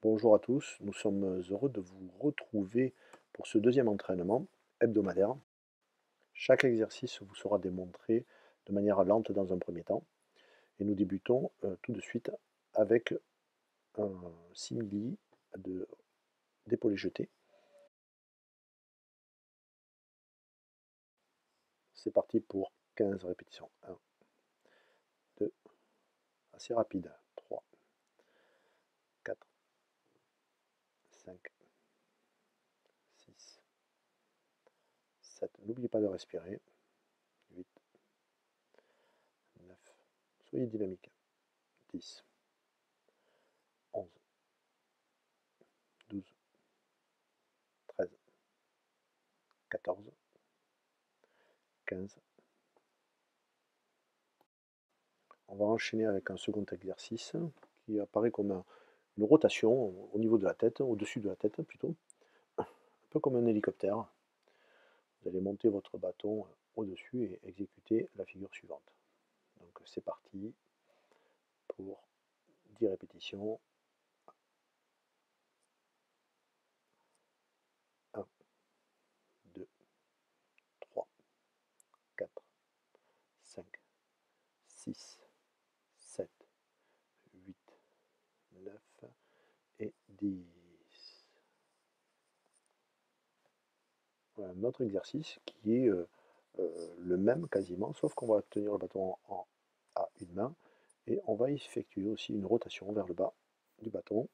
Bonjour à tous, nous sommes heureux de vous retrouver pour ce deuxième entraînement hebdomadaire. Chaque exercice vous sera démontré de manière lente dans un premier temps et nous débutons tout de suite avec un simili d'épaulé jeté. C'est parti pour 15 répétitions. 1, 2, assez rapide, 3, 4, 5, 6, 7. N'oubliez pas de respirer. 8, 9, soyez dynamique. 10, 11, 12, 13, 14, 15. On va enchaîner avec un second exercice qui apparaît comme une rotation au niveau de la tête, au-dessus de la tête plutôt, un peu comme un hélicoptère. Vous allez monter votre bâton au-dessus et exécuter la figure suivante. Donc c'est parti pour 10 répétitions. 1, 2, 3, 4, 5, 6, 7, 8, 9 et 10. Voilà un autre exercice qui est le même quasiment, sauf qu'on va tenir le bâton à une main et on va effectuer aussi une rotation vers le bas du bâton,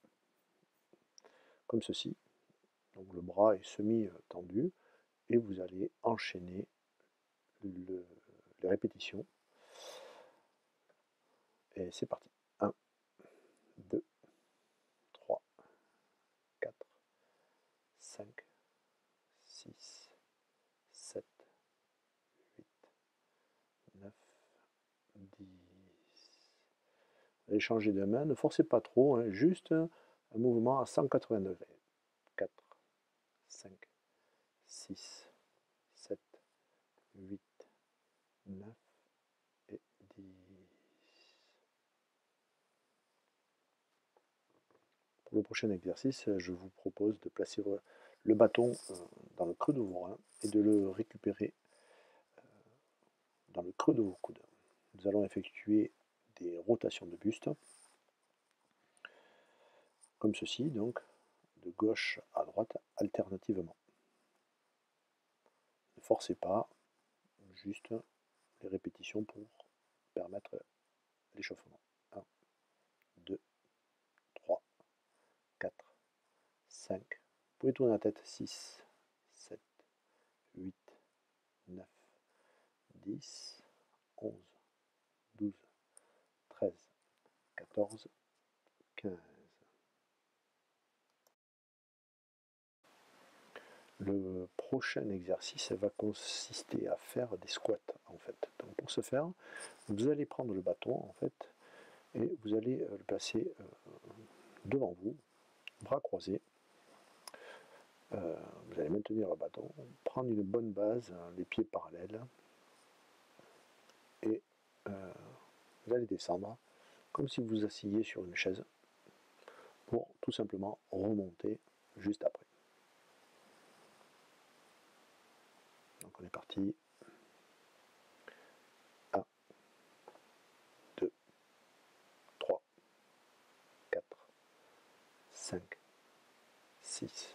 comme ceci. Donc le bras est semi-tendu et vous allez enchaîner les répétitions. Et c'est parti. 1, 2, 3, 4, 5, 6, 7, 8, 9, 10. Vous allez changer de main, ne forcez pas trop, hein, juste un mouvement à 180 degrés. 4, 5, 6, 7, 8, 9 et 10. Pour le prochain exercice, je vous propose de placer le bâton dans le creux de vos reins et de le récupérer dans le creux de vos coudes. Nous allons effectuer des rotations de buste, comme ceci, donc, de gauche à droite, alternativement. Ne forcez pas, juste les répétitions pour permettre l'échauffement. 1, 2, 3, 4, 5. Vous pouvez tourner la tête. 6, 7, 8, 9, 10, 11, 12, 13, 14, 15. Le prochain exercice va consister à faire des squats en fait. Donc pour ce faire, vous allez prendre le bâton en fait et vous allez le placer devant vous, bras croisés. Vous allez maintenir le bâton, prendre une bonne base, les pieds parallèles et vous allez descendre comme si vous assiyiez sur une chaise pour tout simplement remonter juste après. Donc on est parti. 1, 2, 3, 4, 5, 6,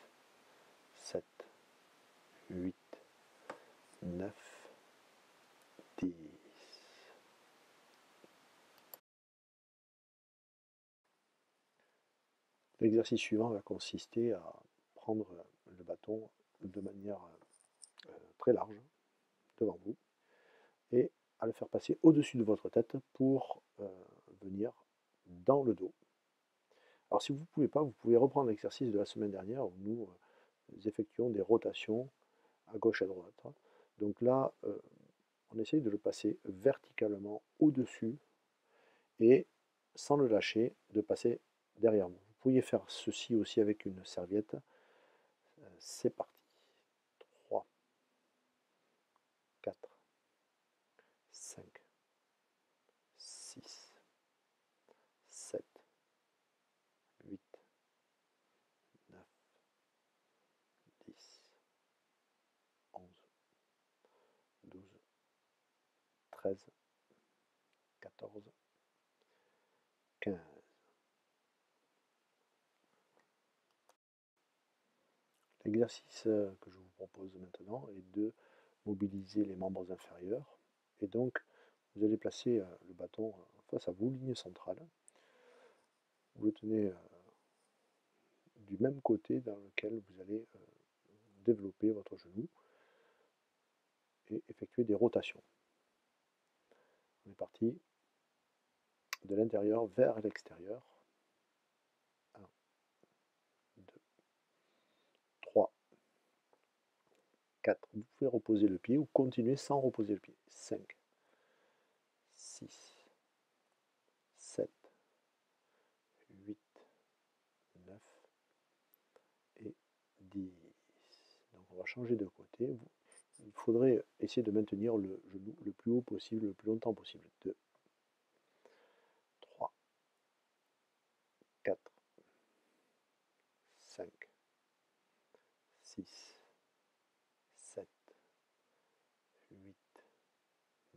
7, 8, 9, 10. L'exercice suivant va consister à prendre le bâton de manière très large devant vous et à le faire passer au-dessus de votre tête pour venir dans le dos. Alors si vous ne pouvez pas, vous pouvez reprendre l'exercice de la semaine dernière où nous effectuons des rotations à gauche et à droite. Donc là, on essaye de le passer verticalement au-dessus et sans le lâcher, de passer derrière vous. Vous pourriez faire ceci aussi avec une serviette. C'est parti. 3, 4, 5, 6, 7, 8, 13, 14, 15. L'exercice que je vous propose maintenant est de mobiliser les membres inférieurs. Et donc, vous allez placer le bâton face à vous, ligne centrale. Vous le tenez du même côté dans lequel vous allez développer votre genou et effectuer des rotations. On est parti de l'intérieur vers l'extérieur. 1, 2, 3, 4. Vous pouvez reposer le pied ou continuer sans reposer le pied. 5, 6, 7, 8, 9 et 10. Donc on va changer de côté. Il faudrait essayer de maintenir le genou le plus haut possible, le plus longtemps possible. 2, 3, 4, 5, 6, 7, 8,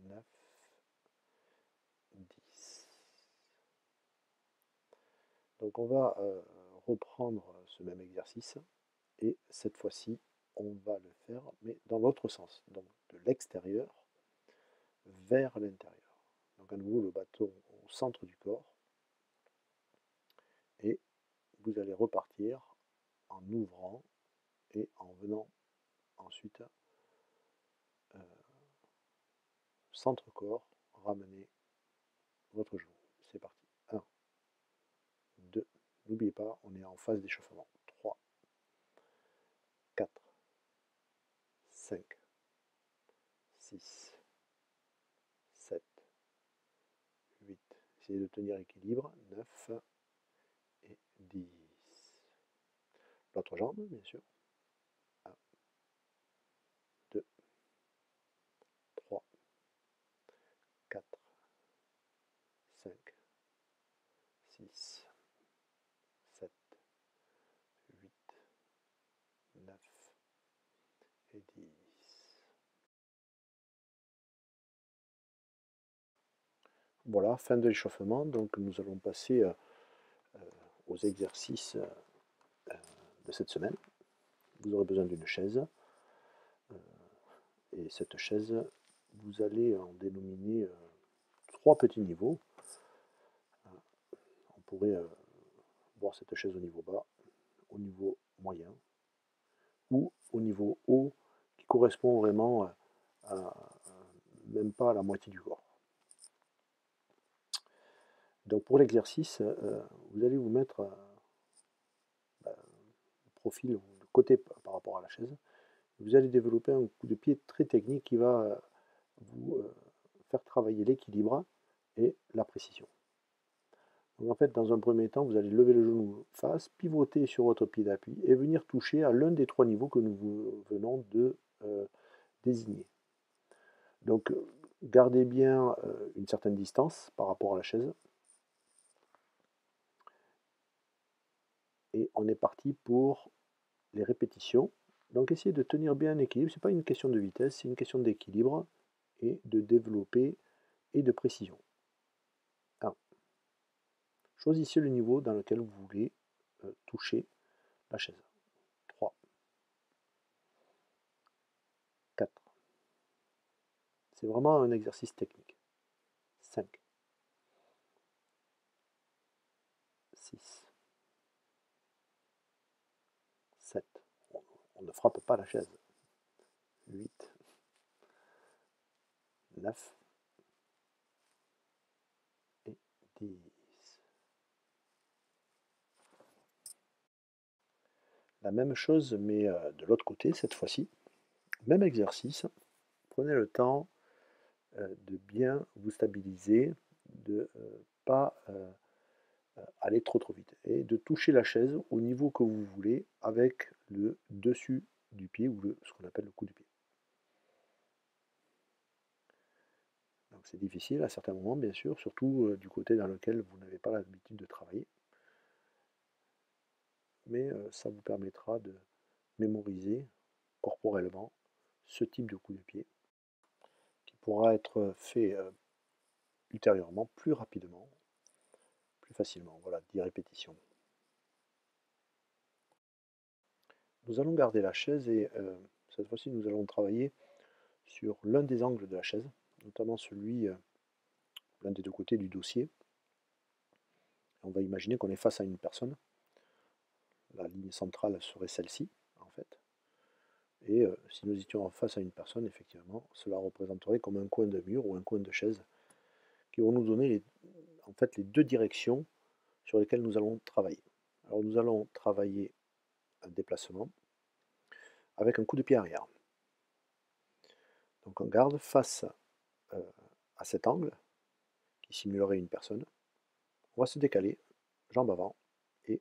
9, 10. Donc on va reprendre ce même exercice et cette fois-ci on va le faire mais dans l'autre sens, donc de l'extérieur vers l'intérieur. Donc à nouveau le bâton au centre du corps et vous allez repartir en ouvrant et en venant ensuite centre-corps, ramener votre genou. C'est parti. 1, 2, n'oubliez pas, on est en phase d'échauffement. 3, 4, 5, 6, 7, 8. Essayez de tenir équilibre. 9 et 10. L'autre jambe, bien sûr. 1, 2, 3, 4, 5, 6, 7, 8, 9 et 10. Voilà, fin de l'échauffement. Donc nous allons passer aux exercices de cette semaine. Vous aurez besoin d'une chaise. Et cette chaise, vous allez en dénominer 3 petits niveaux. On pourrait voir cette chaise au niveau bas, au niveau moyen ou au niveau haut qui correspond vraiment même pas à la moitié du corps. Donc pour l'exercice, vous allez vous mettre le profil, le côté par rapport à la chaise. Vous allez développer un coup de pied très technique qui va vous faire travailler l'équilibre et la précision. Donc en fait, dans un premier temps, vous allez lever le genou face, pivoter sur votre pied d'appui et venir toucher à l'un des 3 niveaux que nous venons de désigner. Donc gardez bien une certaine distance par rapport à la chaise. Et on est parti pour les répétitions. Donc essayez de tenir bien un équilibre. Ce n'est pas une question de vitesse, c'est une question d'équilibre et de développer et de précision. 1. Choisissez le niveau dans lequel vous voulez toucher la chaise. 3, 4. C'est vraiment un exercice technique. 5, 6, 7. On ne frappe pas la chaise. 8, 9 et 10. La même chose, mais de l'autre côté, cette fois-ci. Même exercice. Prenez le temps de bien vous stabiliser, de ne pas aller trop vite et de toucher la chaise au niveau que vous voulez avec le dessus du pied ou ce qu'on appelle le cou du pied. Donc c'est difficile à certains moments, bien sûr, surtout du côté dans lequel vous n'avez pas l'habitude de travailler. Mais ça vous permettra de mémoriser corporellement ce type de coup de pied qui pourra être fait ultérieurement plus rapidement, plus facilement. Voilà, 10 répétitions. Nous allons garder la chaise et cette fois-ci nous allons travailler sur l'un des angles de la chaise, notamment celui, l'un des deux côtés du dossier. On va imaginer qu'on est face à une personne. La ligne centrale serait celle-ci, en fait. Et si nous étions face à une personne, effectivement, cela représenterait comme un coin de mur ou un coin de chaise qui vont nous donner en fait les deux directions sur lesquelles nous allons travailler. Alors nous allons travailler un déplacement avec un coup de pied arrière. Donc on garde face à cet angle qui simulerait une personne. On va se décaler, jambe avant, et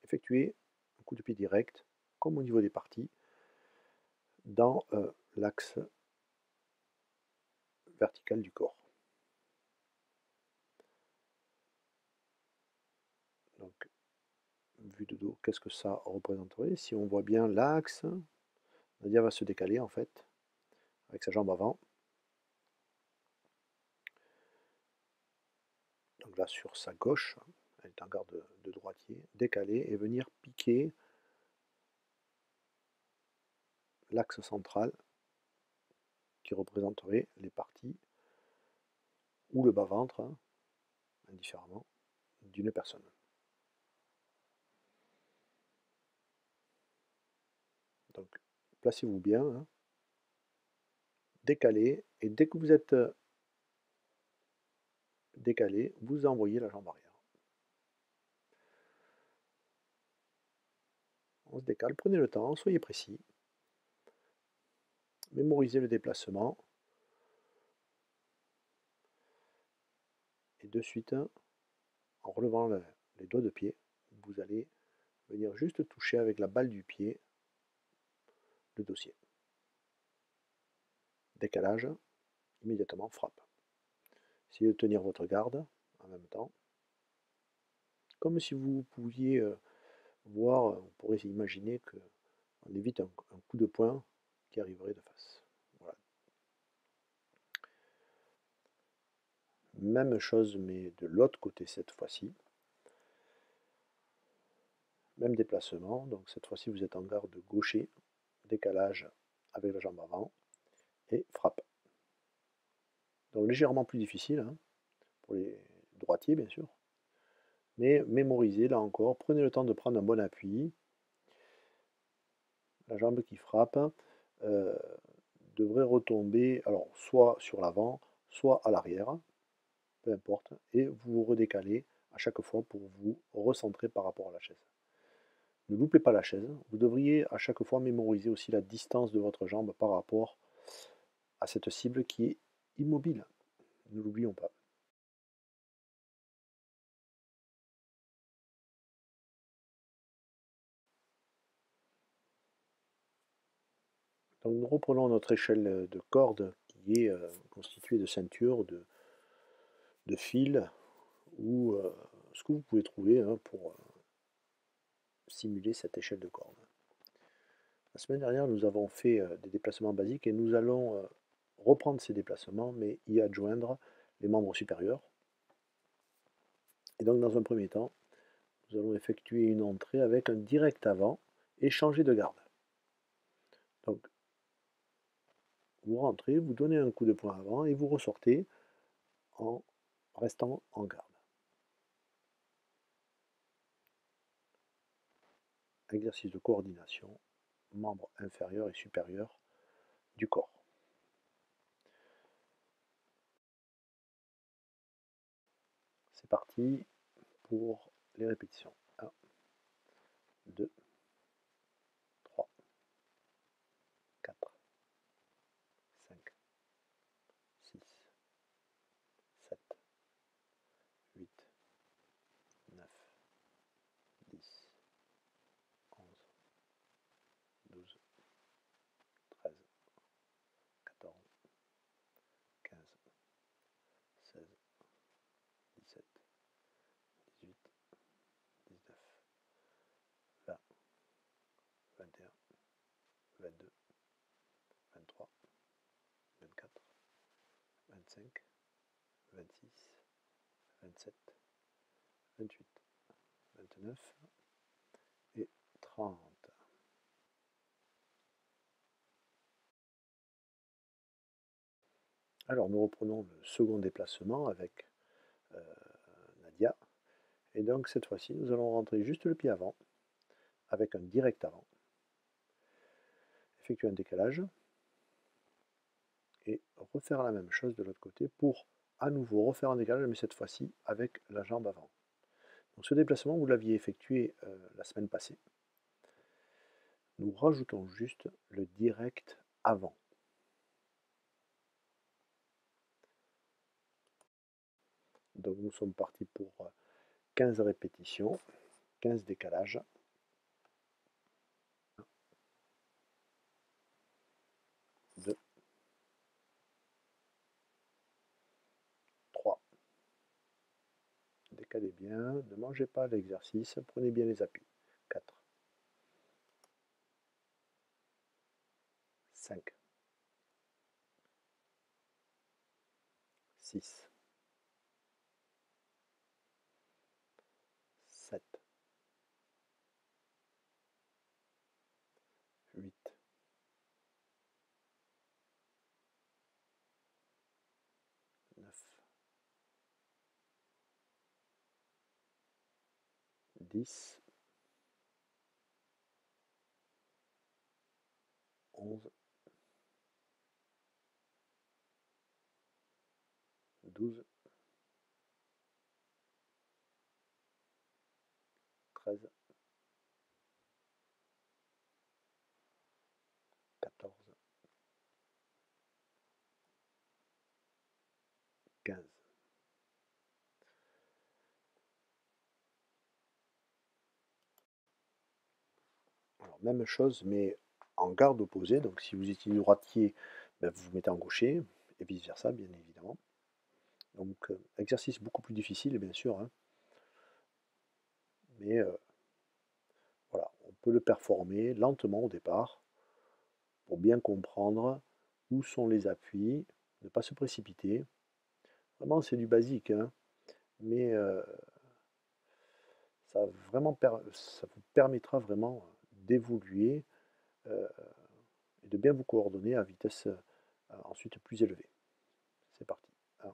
effectuer un coup de pied direct, comme au niveau des parties, dans l'axe vertical du corps. Donc, vue de dos, qu'est-ce que ça représenterait? Si on voit bien l'axe, Nadia va se décaler en fait, avec sa jambe avant. Donc là, sur sa gauche, elle est en garde de droitier, décaler et venir piquer l'axe central qui représenterait les parties ou le bas-ventre, indifféremment, d'une personne. Donc, placez-vous bien, décalez, et dès que vous êtes décalé, vous envoyez la jambe arrière. On se décale, prenez le temps, soyez précis. Mémorisez le déplacement. Et de suite, en relevant les doigts de pied, vous allez venir juste toucher avec la balle du pied le dossier. Décalage, immédiatement frappe. Essayez de tenir votre garde en même temps. Comme si vous pouviez voir, on pourrait imaginer qu'on évite un coup de poing qui arriverait de face. Voilà. Même chose, mais de l'autre côté cette fois-ci. Même déplacement, donc cette fois-ci vous êtes en garde gaucher, décalage avec la jambe avant, et frappe. Donc légèrement plus difficile, hein, pour les droitiers bien sûr, mais mémorisez là encore, prenez le temps de prendre un bon appui. La jambe qui frappe devrait retomber, alors soit sur l'avant, soit à l'arrière, peu importe, et vous vous redécalez à chaque fois pour vous recentrer par rapport à la chaise. Ne loupez pas la chaise, vous devriez à chaque fois mémoriser aussi la distance de votre jambe par rapport à cette cible qui est immobile. Ne l'oublions pas. Donc nous reprenons notre échelle de corde qui est constituée de ceintures, de fils ou ce que vous pouvez trouver pour simuler cette échelle de corde. La semaine dernière, nous avons fait des déplacements basiques et nous allons reprendre ces déplacements mais y adjoindre les membres supérieurs. Et donc dans un premier temps, nous allons effectuer une entrée avec un direct avant et changer de garde. Donc vous rentrez, vous donnez un coup de poing avant et vous ressortez en restant en garde. Exercice de coordination, membres inférieurs et supérieurs du corps. C'est parti pour les répétitions. 1, 2, 3, 4, 5, 6, 7, 8, 9, 10, 11, 12, 13, 14, 15, 16, 17, 18, 19, 20, 25, 26, 27, 28, 29 et 30. Alors nous reprenons le second déplacement avec Nadia. Et donc cette fois-ci, nous allons rentrer juste le pied avant, avec un direct avant. Effectuer un décalage. Et refaire la même chose de l'autre côté pour à nouveau refaire un décalage, mais cette fois-ci avec la jambe avant. Donc ce déplacement, vous l'aviez effectué la semaine passée. Nous rajoutons juste le direct avant. Donc nous sommes partis pour 15 répétitions, 15 décalages. 2, 3. Décalez bien, ne mangez pas l'exercice, prenez bien les appuis. 4, 5, 6, 7, 8, 9, 10, 11, 12, 13, 14, 15. Alors, même chose, mais en garde opposée. Donc si vous étiez droitier, ben, vous vous mettez en gaucher, et vice-versa, bien évidemment. Donc exercice beaucoup plus difficile, bien sûr, hein, mais voilà, on peut le performer lentement au départ, pour bien comprendre où sont les appuis, ne pas se précipiter. Vraiment, c'est du basique, hein, mais ça vous permettra vraiment d'évoluer et de bien vous coordonner à vitesse ensuite plus élevée. C'est parti. 1.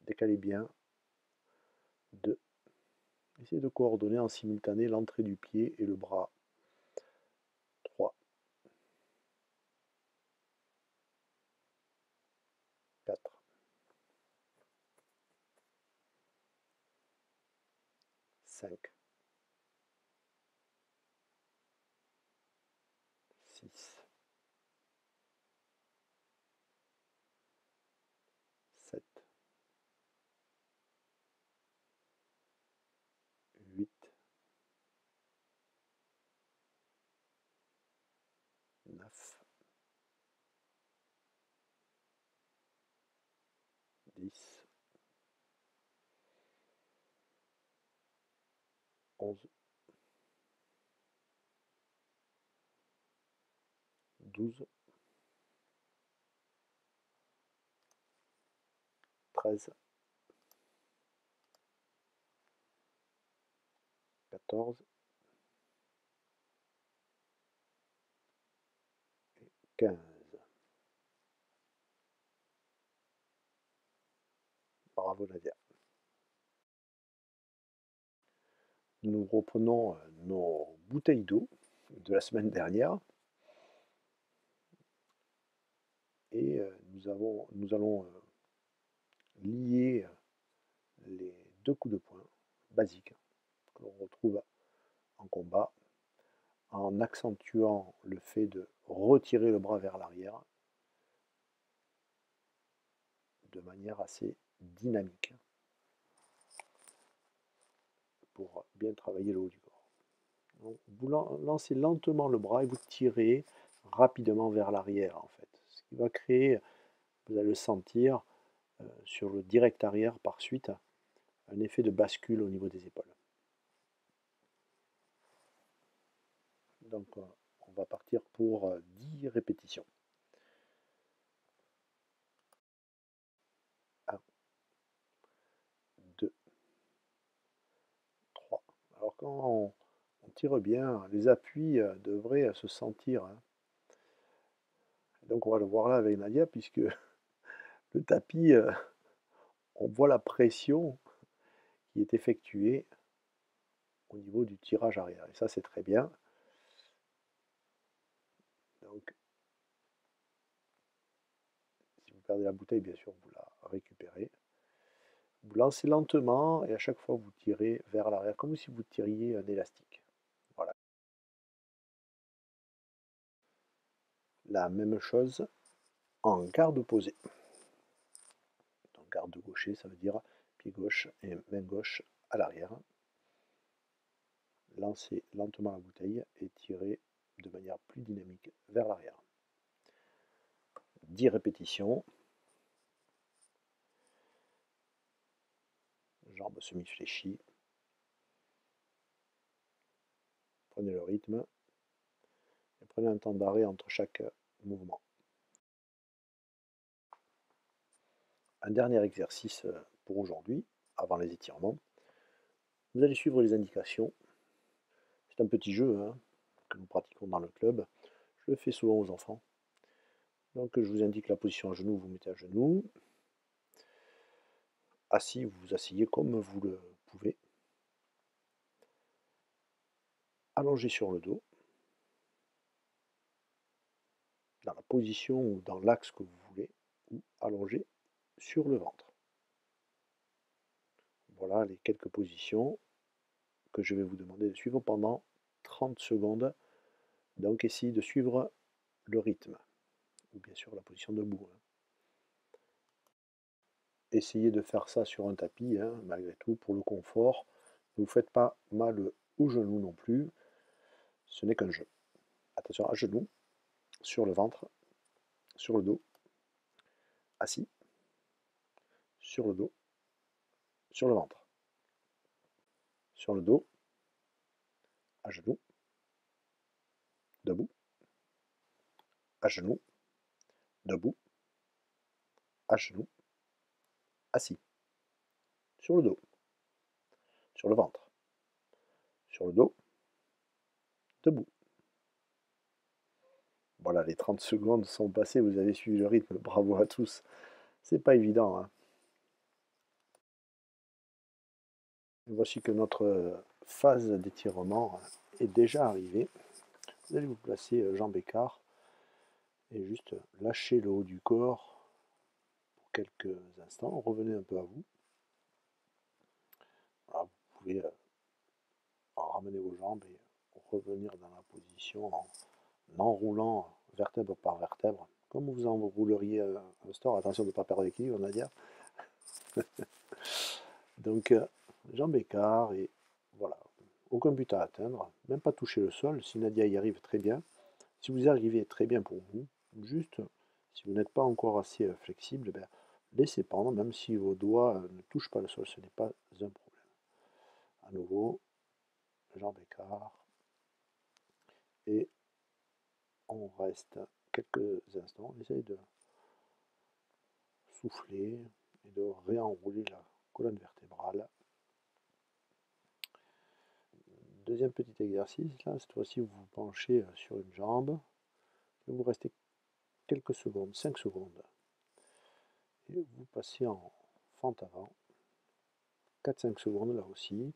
Décalez bien. 2. Essayez de coordonner en simultané l'entrée du pied et le bras. 3. 4. 5. 6. 7. 8. 9. 10. 11. 12. 13. 14. 15. Bravo Nadia. Nous reprenons nos bouteilles d'eau de la semaine dernière et nous allons lier les deux coups de poing basiques que l'on retrouve en combat en accentuant le fait de retirer le bras vers l'arrière de manière assez dynamique pour bien travailler le haut du corps. Donc, vous lancez lentement le bras et vous tirez rapidement vers l'arrière en fait. Ce qui va créer, vous allez le sentir sur le direct arrière par suite, un effet de bascule au niveau des épaules. Donc, on va partir pour 10 répétitions. tire bien, les appuis devraient se sentir, hein. Donc on va le voir là avec Nadia, puisque le tapis, on voit la pression qui est effectuée au niveau du tirage arrière. Et ça, c'est très bien. Donc, si vous perdez la bouteille, bien sûr, vous la récupérez. Vous lancez lentement et à chaque fois, vous tirez vers l'arrière, comme si vous tiriez un élastique. Voilà. La même chose en garde opposée. Donc, garde gaucher, ça veut dire pied gauche et main gauche à l'arrière. Lancez lentement la bouteille et tirez de manière plus dynamique vers l'arrière. 10 répétitions. Jambes semi-fléchies. Prenez le rythme et prenez un temps d'arrêt entre chaque mouvement. Un dernier exercice pour aujourd'hui, avant les étirements. Vous allez suivre les indications. C'est un petit jeu hein, que nous pratiquons dans le club. Je le fais souvent aux enfants. Donc je vous indique la position à genoux, vous mettez à genoux. Assis, vous vous asseyez comme vous le pouvez. Allongé sur le dos. Dans la position ou dans l'axe que vous voulez, ou allongé sur le ventre. Voilà les quelques positions que je vais vous demander de suivre pendant 30 secondes. Donc essayez de suivre le rythme, ou bien sûr la position debout. Essayez de faire ça sur un tapis, hein, malgré tout, pour le confort. Ne vous faites pas mal aux genoux non plus. Ce n'est qu'un jeu. Attention, à genoux, sur le ventre, sur le dos, assis, sur le dos, sur le ventre, sur le dos, à genoux, debout, à genoux, debout, à genoux, assis, sur le dos, sur le ventre, sur le dos, debout. Voilà, les 30 secondes sont passées, vous avez suivi le rythme, bravo à tous. C'est pas évident, hein. Voici que notre phase d'étirement est déjà arrivée. Vous allez vous placer jambes écart et juste lâcher le haut du corps pour quelques instants. Revenez un peu à vous. Voilà, vous pouvez ramener vos jambes et revenir dans la position en enroulant vertèbre par vertèbre, comme vous enrouleriez un store. Attention de ne pas perdre l'équilibre, on va dire. Donc, jambes écart et voilà. Aucun but à atteindre, même pas toucher le sol. Si Nadia y arrive, très bien. Si vous y arrivez, très bien pour vous. Juste, si vous n'êtes pas encore assez flexible, ben, laissez pendre, même si vos doigts ne touchent pas le sol, ce n'est pas un problème. À nouveau, jambes écart. Et on reste quelques instants. On essaye de souffler et de réenrouler la colonne vertébrale. Deuxième petit exercice, là, cette fois-ci, vous vous penchez sur une jambe. Et vous restez quelques secondes, 5 secondes. Et vous passez en fente avant. 4-5 secondes là aussi.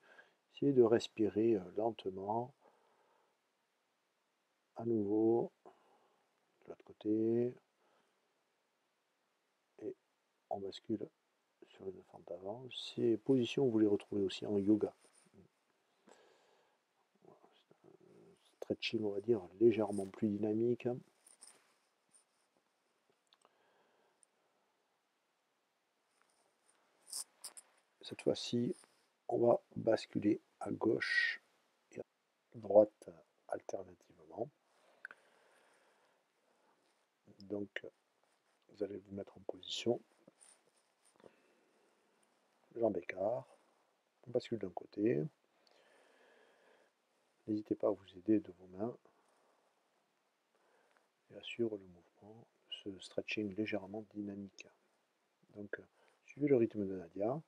Essayez de respirer lentement. À nouveau, de l'autre côté. Et on bascule sur une fente avant. Ces positions, vous les retrouvez aussi en yoga. Stretching, on va dire, légèrement plus dynamique. Cette fois-ci, on va basculer à gauche et à droite alternativement. Donc, vous allez vous mettre en position. Jambes écart. On bascule d'un côté. N'hésitez pas à vous aider de vos mains. Et assure le mouvement, ce stretching légèrement dynamique. Donc, suivez le rythme de Nadia.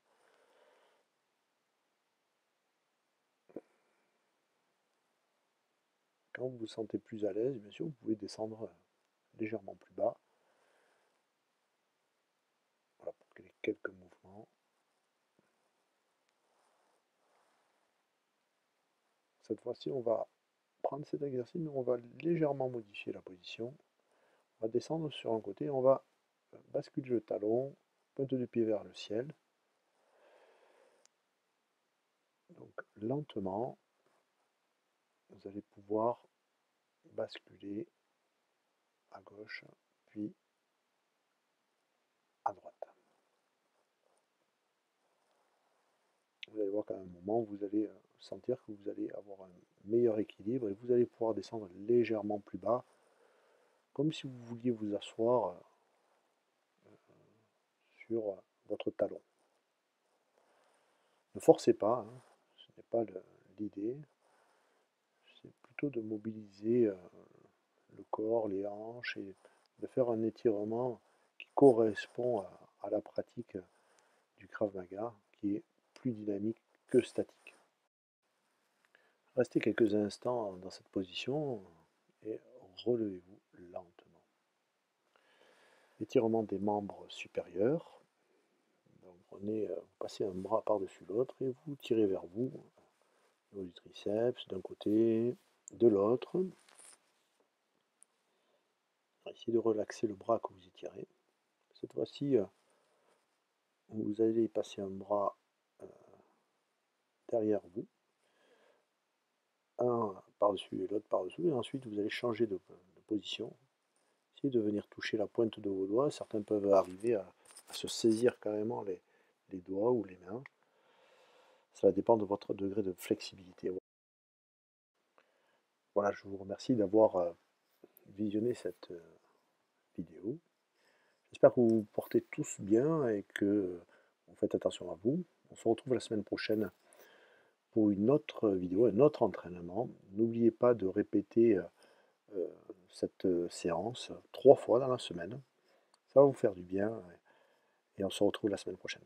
Quand vous vous sentez plus à l'aise, bien sûr, vous pouvez descendre légèrement plus bas. Voilà, pour quelques mouvements. Cette fois-ci, on va prendre cet exercice, mais on va légèrement modifier la position. On va descendre sur un côté, on va basculer le talon, pointe du pied vers le ciel. Donc lentement, vous allez pouvoir basculer à gauche, puis à droite. Vous allez voir qu'à un moment, vous allez sentir que vous allez avoir un meilleur équilibre et vous allez pouvoir descendre légèrement plus bas, comme si vous vouliez vous asseoir sur votre talon. Ne forcez pas, hein, ce n'est pas l'idée, c'est plutôt de mobiliser le corps, les hanches et de faire un étirement qui correspond à la pratique du Krav Maga, qui est plus dynamique que statique. Restez quelques instants dans cette position et relevez-vous lentement. Étirement des membres supérieurs. Donc prenez, passez un bras par-dessus l'autre et vous tirez vers vous, au niveau du triceps, d'un côté, de l'autre. Essayez de relaxer le bras que vous étirez. Cette fois-ci, vous allez passer un bras derrière vous, un par-dessus et l'autre par-dessous, et ensuite vous allez changer de position. Essayez de venir toucher la pointe de vos doigts. Certains peuvent arriver à se saisir carrément les doigts ou les mains. Cela dépend de votre degré de flexibilité. Voilà, je vous remercie d'avoir visionné cette vidéo. J'espère que vous vous portez tous bien et que vous faites attention à vous. On se retrouve la semaine prochaine pour une autre vidéo, un autre entraînement. N'oubliez pas de répéter cette séance 3 fois dans la semaine. Ça va vous faire du bien et on se retrouve la semaine prochaine.